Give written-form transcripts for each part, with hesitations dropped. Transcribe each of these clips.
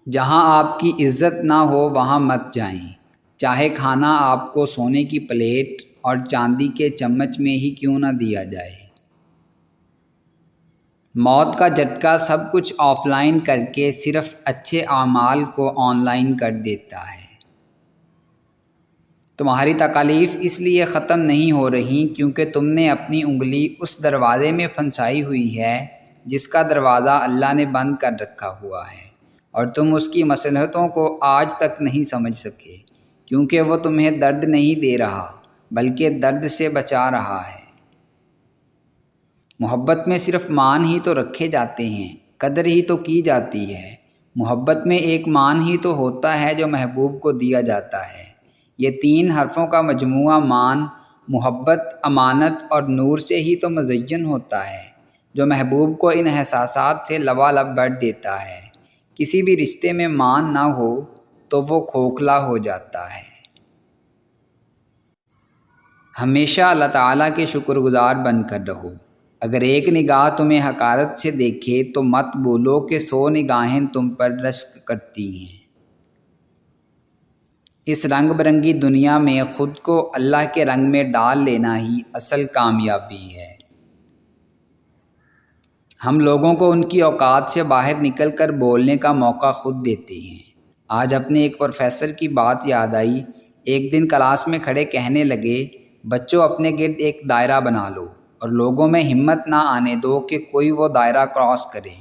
جہاں آپ کی عزت نہ ہو وہاں مت جائیں، چاہے کھانا آپ کو سونے کی پلیٹ اور چاندی کے چمچ میں ہی کیوں نہ دیا جائے۔ موت کا جھٹکا سب کچھ آف لائن کر کے صرف اچھے اعمال کو آن لائن کر دیتا ہے۔ تمہاری تکالیف اس لیے ختم نہیں ہو رہی کیونکہ تم نے اپنی انگلی اس دروازے میں پھنسائی ہوئی ہے جس کا دروازہ اللہ نے بند کر رکھا ہوا ہے، اور تم اس کی مصلحتوں کو آج تک نہیں سمجھ سکے کیونکہ وہ تمہیں درد نہیں دے رہا بلکہ درد سے بچا رہا ہے۔ محبت میں صرف مان ہی تو رکھے جاتے ہیں، قدر ہی تو کی جاتی ہے۔ محبت میں ایک مان ہی تو ہوتا ہے جو محبوب کو دیا جاتا ہے۔ یہ تین حرفوں کا مجموعہ مان، محبت، امانت اور نور سے ہی تو مزین ہوتا ہے، جو محبوب کو ان احساسات سے لبالب بھر دیتا ہے۔ کسی بھی رشتے میں مان نہ ہو تو وہ کھوکھلا ہو جاتا ہے۔ ہمیشہ اللہ تعالیٰ کے شکر گزار بن کر رہو۔ اگر ایک نگاہ تمہیں حقارت سے دیکھے تو مت بولو کہ 100 نگاہیں تم پر رشک کرتی ہیں۔ اس رنگ برنگی دنیا میں خود کو اللہ کے رنگ میں ڈال لینا ہی اصل کامیابی ہے۔ ہم لوگوں کو ان کی اوقات سے باہر نکل کر بولنے کا موقع خود دیتے ہیں۔ آج اپنے ایک پروفیسر کی بات یاد آئی۔ ایک دن کلاس میں کھڑے کہنے لگے، بچوں اپنے گرد ایک دائرہ بنا لو اور لوگوں میں ہمت نہ آنے دو کہ کوئی وہ دائرہ کراس کرے۔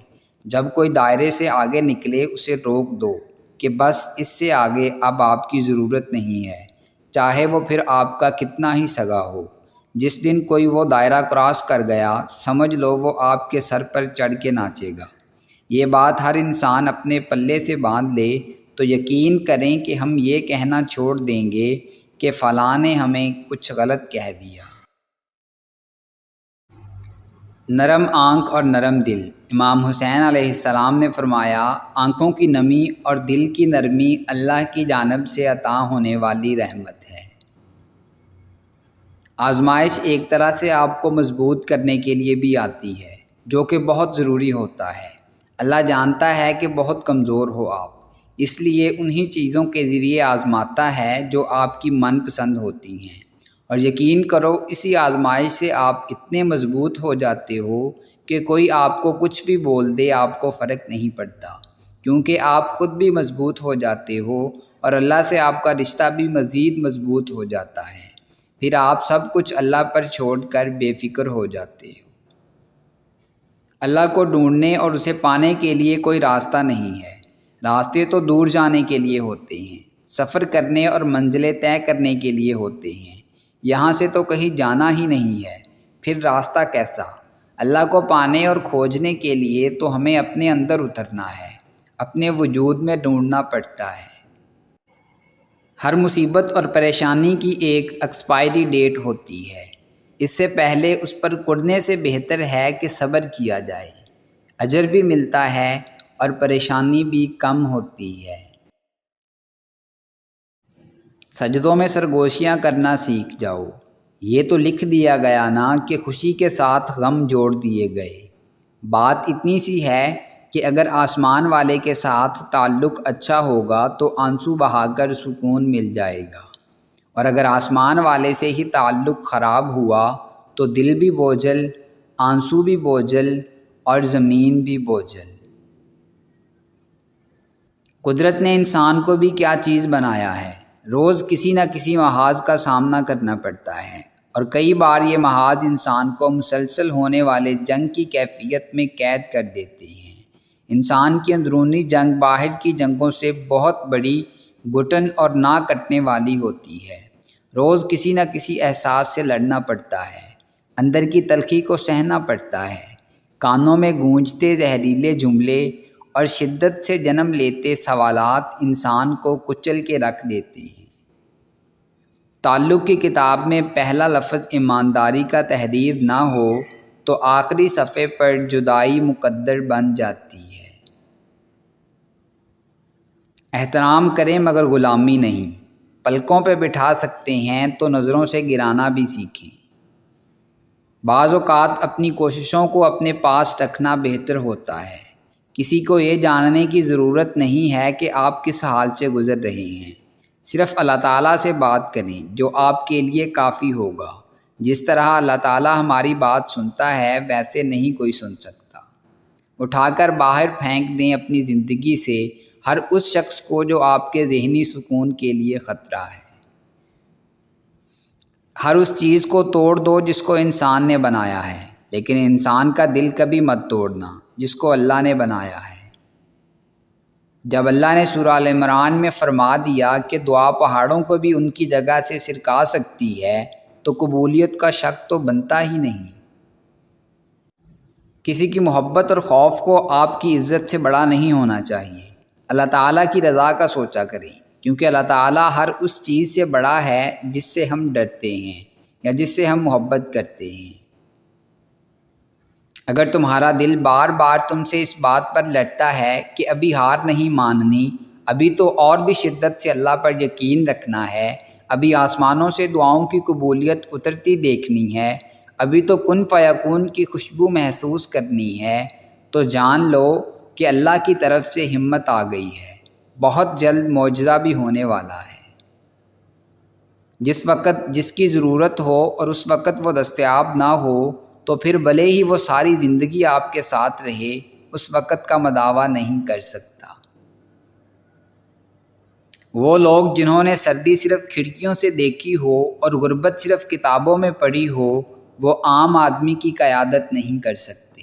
جب کوئی دائرے سے آگے نکلے اسے روک دو کہ بس اس سے آگے اب آپ کی ضرورت نہیں ہے، چاہے وہ پھر آپ کا کتنا ہی سگا ہو۔ جس دن کوئی وہ دائرہ کراس کر گیا سمجھ لو وہ آپ کے سر پر چڑھ کے ناچے گا۔ یہ بات ہر انسان اپنے پلے سے باندھ لے تو یقین کریں کہ ہم یہ کہنا چھوڑ دیں گے کہ فلاں نے ہمیں کچھ غلط کہہ دیا۔ نرم آنکھ اور نرم دل۔ امام حسین علیہ السلام نے فرمایا، آنکھوں کی نمی اور دل کی نرمی اللہ کی جانب سے عطا ہونے والی رحمت ہے۔ آزمائش ایک طرح سے آپ کو مضبوط کرنے کے لیے بھی آتی ہے، جو کہ بہت ضروری ہوتا ہے۔ اللہ جانتا ہے کہ بہت کمزور ہو آپ، اس لیے انہی چیزوں کے ذریعے آزماتا ہے جو آپ کی من پسند ہوتی ہیں، اور یقین کرو اسی آزمائش سے آپ اتنے مضبوط ہو جاتے ہو کہ کوئی آپ کو کچھ بھی بول دے آپ کو فرق نہیں پڑتا، کیونکہ آپ خود بھی مضبوط ہو جاتے ہو اور اللہ سے آپ کا رشتہ بھی مزید مضبوط ہو جاتا ہے۔ پھر آپ سب کچھ اللہ پر چھوڑ کر بے فکر ہو جاتے ہو۔ اللہ کو ڈھونڈنے اور اسے پانے کے لیے کوئی راستہ نہیں ہے، راستے تو دور جانے کے لیے ہوتے ہیں، سفر کرنے اور منزلیں طے کرنے کے لیے ہوتے ہیں۔ یہاں سے تو کہیں جانا ہی نہیں ہے، پھر راستہ کیسا؟ اللہ کو پانے اور کھوجنے کے لیے تو ہمیں اپنے اندر اترنا ہے، اپنے وجود میں ڈھونڈنا پڑتا ہے۔ ہر مصیبت اور پریشانی کی ایک ایکسپائری ڈیٹ ہوتی ہے، اس سے پہلے اس پر کڑنے سے بہتر ہے کہ صبر کیا جائے، اجر بھی ملتا ہے اور پریشانی بھی کم ہوتی ہے۔ سجدوں میں سرگوشیاں کرنا سیکھ جاؤ۔ یہ تو لکھ دیا گیا نا کہ خوشی کے ساتھ غم جوڑ دیے گئے۔ بات اتنی سی ہے کہ اگر آسمان والے کے ساتھ تعلق اچھا ہوگا تو آنسو بہا کر سکون مل جائے گا، اور اگر آسمان والے سے ہی تعلق خراب ہوا تو دل بھی بوجھل، آنسو بھی بوجھل اور زمین بھی بوجھل۔ قدرت نے انسان کو بھی کیا چیز بنایا ہے، روز کسی نہ کسی محاذ کا سامنا کرنا پڑتا ہے، اور کئی بار یہ محاذ انسان کو مسلسل ہونے والے جنگ کی کیفیت میں قید کر دیتے ہیں۔ انسان کی اندرونی جنگ باہر کی جنگوں سے بہت بڑی، گھٹن اور نہ کٹنے والی ہوتی ہے۔ روز کسی نہ کسی احساس سے لڑنا پڑتا ہے، اندر کی تلخی کو سہنا پڑتا ہے، کانوں میں گونجتے زہریلے جملے اور شدت سے جنم لیتے سوالات انسان کو کچل کے رکھ دیتے ہیں۔ تعلق کی کتاب میں پہلا لفظ ایمانداری کا تحریر نہ ہو تو آخری صفحے پر جدائی مقدر بن جاتی ہے۔ احترام کریں مگر غلامی نہیں، پلکوں پہ بٹھا سکتے ہیں تو نظروں سے گرانا بھی سیکھیں۔ بعض اوقات اپنی کوششوں کو اپنے پاس رکھنا بہتر ہوتا ہے، کسی کو یہ جاننے کی ضرورت نہیں ہے کہ آپ کس حال سے گزر رہے ہیں، صرف اللہ تعالیٰ سے بات کریں جو آپ کے لیے کافی ہوگا۔ جس طرح اللہ تعالیٰ ہماری بات سنتا ہے ویسے نہیں کوئی سن سکتا۔ اٹھا کر باہر پھینک دیں اپنی زندگی سے ہر اس شخص کو جو آپ کے ذہنی سکون کے لیے خطرہ ہے۔ ہر اس چیز کو توڑ دو جس کو انسان نے بنایا ہے، لیکن انسان کا دل کبھی مت توڑنا جس کو اللہ نے بنایا ہے۔ جب اللہ نے سورہ آل عمران میں فرما دیا کہ دعا پہاڑوں کو بھی ان کی جگہ سے سرکا سکتی ہے، تو قبولیت کا شک تو بنتا ہی نہیں۔ کسی کی محبت اور خوف کو آپ کی عزت سے بڑا نہیں ہونا چاہیے۔ اللہ تعالیٰ کی رضا کا سوچا کریں، کیونکہ اللہ تعالیٰ ہر اس چیز سے بڑا ہے جس سے ہم ڈرتے ہیں یا جس سے ہم محبت کرتے ہیں۔ اگر تمہارا دل بار بار تم سے اس بات پر لڑتا ہے کہ ابھی ہار نہیں ماننی، ابھی تو اور بھی شدت سے اللہ پر یقین رکھنا ہے، ابھی آسمانوں سے دعاؤں کی قبولیت اترتی دیکھنی ہے، ابھی تو کن فیکون کی خوشبو محسوس کرنی ہے، تو جان لو کہ اللہ کی طرف سے ہمت آ گئی ہے، بہت جلد معجزہ بھی ہونے والا ہے۔ جس وقت جس کی ضرورت ہو اور اس وقت وہ دستیاب نہ ہو تو پھر بھلے ہی وہ ساری زندگی آپ کے ساتھ رہے، اس وقت کا مداوع نہیں کر سکتا۔ وہ لوگ جنہوں نے سردی صرف کھڑکیوں سے دیکھی ہو اور غربت صرف کتابوں میں پڑھی ہو، وہ عام آدمی کی قیادت نہیں کر سکتے۔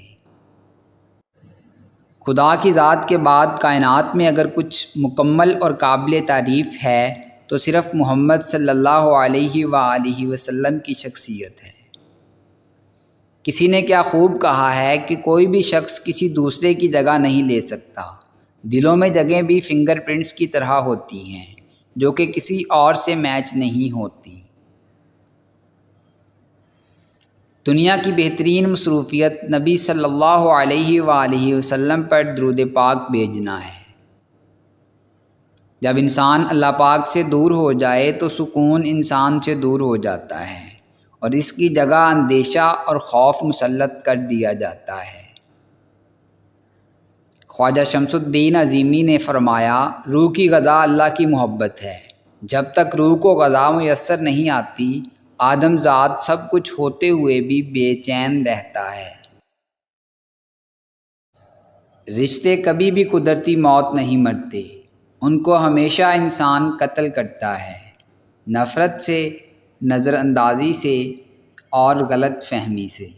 خدا کی ذات کے بعد کائنات میں اگر کچھ مکمل اور قابل تعریف ہے تو صرف محمد صلی اللہ علیہ وآلہ وسلم کی شخصیت ہے۔ کسی نے کیا خوب کہا ہے کہ کوئی بھی شخص کسی دوسرے کی جگہ نہیں لے سکتا۔ دلوں میں جگہیں بھی فنگر پرنٹس کی طرح ہوتی ہیں جو کہ کسی اور سے میچ نہیں ہوتی۔ دنیا کی بہترین مصروفیت نبی صلی اللہ علیہ وآلہ وسلم پر درود پاک بھیجنا ہے۔ جب انسان اللہ پاک سے دور ہو جائے تو سکون انسان سے دور ہو جاتا ہے اور اس کی جگہ اندیشہ اور خوف مسلط کر دیا جاتا ہے۔ خواجہ شمس الدین عظیمی نے فرمایا، روح کی غذا اللہ کی محبت ہے۔ جب تک روح کو غذا میسر نہیں آتی، آدم ذات سب کچھ ہوتے ہوئے بھی بے چین رہتا ہے۔ رشتے کبھی بھی قدرتی موت نہیں مرتے، ان کو ہمیشہ انسان قتل کرتا ہے، نفرت سے، نظر اندازی سے اور غلط فہمی سے۔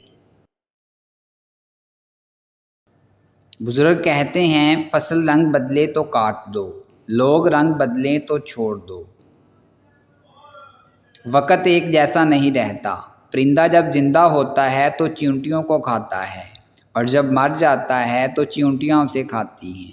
بزرگ کہتے ہیں، فصل رنگ بدلے تو کاٹ دو، لوگ رنگ بدلیں تو چھوڑ دو۔ وقت ایک جیسا نہیں رہتا، پرندہ جب زندہ ہوتا ہے تو چیونٹیوں کو کھاتا ہے اور جب مر جاتا ہے تو چیونٹیاں اسے کھاتی ہیں۔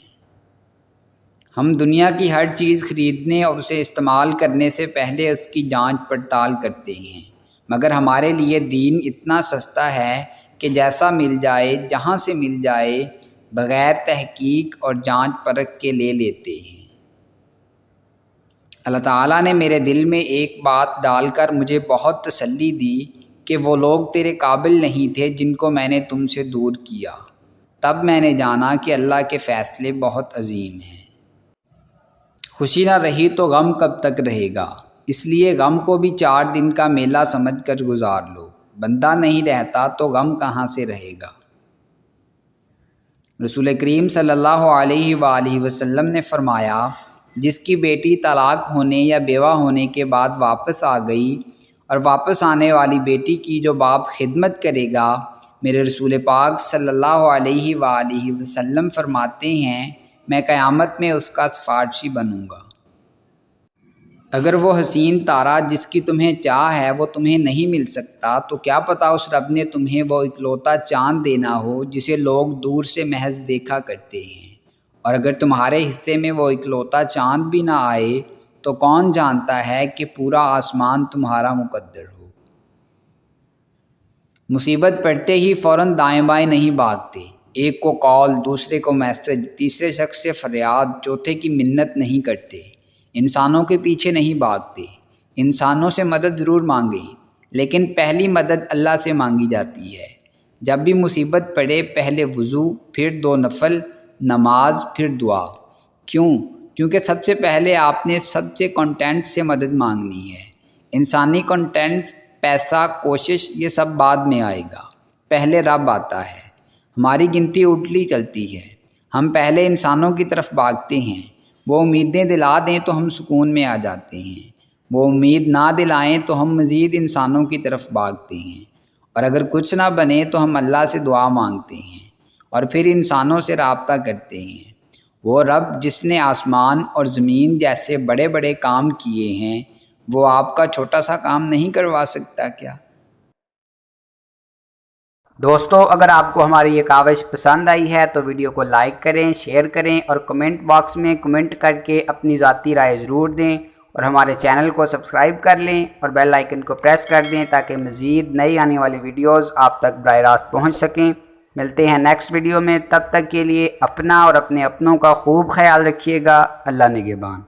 ہم دنیا کی ہر چیز خریدنے اور اسے استعمال کرنے سے پہلے اس کی جانچ پڑتال کرتے ہیں، مگر ہمارے لیے دین اتنا سستا ہے کہ جیسا مل جائے، جہاں سے مل جائے، بغیر تحقیق اور جانچ پرکھ کے لے لیتے ہیں۔ اللہ تعالیٰ نے میرے دل میں ایک بات ڈال کر مجھے بہت تسلی دی کہ وہ لوگ تیرے قابل نہیں تھے جن کو میں نے تم سے دور کیا۔ تب میں نے جانا کہ اللہ کے فیصلے بہت عظیم ہیں۔ خوشی نہ رہی تو غم کب تک رہے گا، اس لیے غم کو بھی 4 دن کا میلہ سمجھ کر گزار لو۔ بندہ نہیں رہتا تو غم کہاں سے رہے گا۔ رسول کریم صلی اللہ علیہ وآلہ وسلم نے فرمایا، جس کی بیٹی طلاق ہونے یا بیوہ ہونے کے بعد واپس آ گئی اور واپس آنے والی بیٹی کی جو باپ خدمت کرے گا، میرے رسول پاک صلی اللہ علیہ وآلہ وسلم فرماتے ہیں، میں قیامت میں اس کا سفارشی بنوں گا۔ اگر وہ حسین تارا جس کی تمہیں چاہ ہے وہ تمہیں نہیں مل سکتا تو کیا پتہ اس رب نے تمہیں وہ اکلوتا چاند دینا ہو جسے لوگ دور سے محض دیکھا کرتے ہیں، اور اگر تمہارے حصے میں وہ اکلوتا چاند بھی نہ آئے تو کون جانتا ہے کہ پورا آسمان تمہارا مقدر ہو۔ مصیبت پڑتے ہی فوراً دائیں بائیں نہیں بھاگتے، ایک کو کال، دوسرے کو میسج، تیسرے شخص سے فریاد، چوتھے کی منت نہیں کرتے۔ انسانوں کے پیچھے نہیں بھاگتے، انسانوں سے مدد ضرور مانگیں، لیکن پہلی مدد اللہ سے مانگی جاتی ہے۔ جب بھی مصیبت پڑے پہلے وضو، پھر 2 نفل، نماز، پھر دعا۔ کیوں؟ کیونکہ سب سے پہلے آپ نے سب سے کنٹینٹ سے مدد مانگنی ہے۔ انسانی کنٹینٹ، پیسہ، کوشش، یہ سب بعد میں آئے گا، پہلے رب آتا ہے۔ ہماری گنتی الٹی چلتی ہے، ہم پہلے انسانوں کی طرف بھاگتے ہیں، وہ امیدیں دلا دیں تو ہم سکون میں آ جاتے ہیں، وہ امید نہ دلائیں تو ہم مزید انسانوں کی طرف بھاگتے ہیں، اور اگر کچھ نہ بنے تو ہم اللہ سے دعا مانگتے ہیں، اور پھر انسانوں سے رابطہ کرتے ہیں۔ وہ رب جس نے آسمان اور زمین جیسے بڑے بڑے کام کیے ہیں، وہ آپ کا چھوٹا سا کام نہیں کروا سکتا کیا؟ دوستو، اگر آپ کو ہماری یہ کاوش پسند آئی ہے تو ویڈیو کو لائک کریں، شیئر کریں، اور کمنٹ باکس میں کمنٹ کر کے اپنی ذاتی رائے ضرور دیں، اور ہمارے چینل کو سبسکرائب کر لیں اور بیل آئیکن کو پریس کر دیں تاکہ مزید نئی آنے والی ویڈیوز آپ تک براہ راست پہنچ سکیں۔ ملتے ہیں نیکسٹ ویڈیو میں، تب تک کے لیے اپنا اور اپنے اپنوں کا خوب خیال رکھیے گا۔ اللہ نگہبان۔